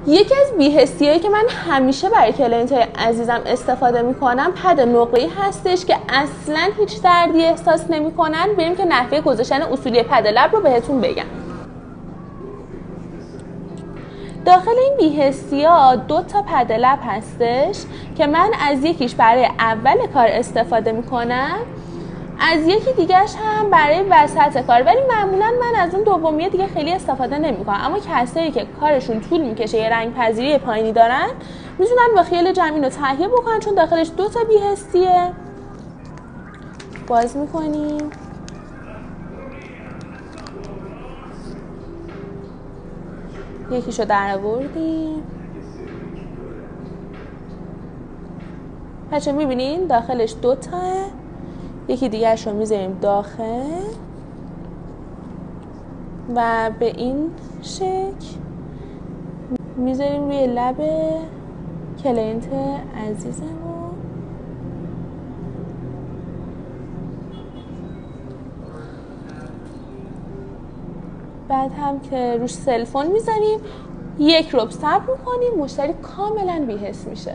یکی از بی‌حسی‌هایی که من همیشه برای کلاینت‌های عزیزم استفاده می‌کنم پد نقره‌ای هستش که اصلاً هیچ دردی احساس نمی‌کنن. بریم که نحوه گذاشتن اصولی پد لب رو بهتون بگم. داخل این بی‌حسی‌ها 2 تا پد لب هستش که من از یکیش برای اول کار استفاده می‌کنم، از یکی دیگهش هم برای وسط کار، ولی معمولا من از اون دومیه دیگه خیلی استفاده نمی‌کنم. اما کسایی که کارشون طول میکشه، یه رنگ پذیری پایینی دارن، میتونن با خیال جمع اینو تهیه بکنن، چون داخلش 2 تا بی‌حسیه. باز می‌کنیم، یکیشو در آوردیم. بچه می‌بینین داخلش 2 تاه. یکی دیگه‌ش رو میذاریم داخل و به این شکل میذاریم روی لب کلاینت عزیزمون. بعد هم که روش سلفون میذاریم، 1 ربع صبر میکنیم، مشتری کاملا بی‌حس میشه.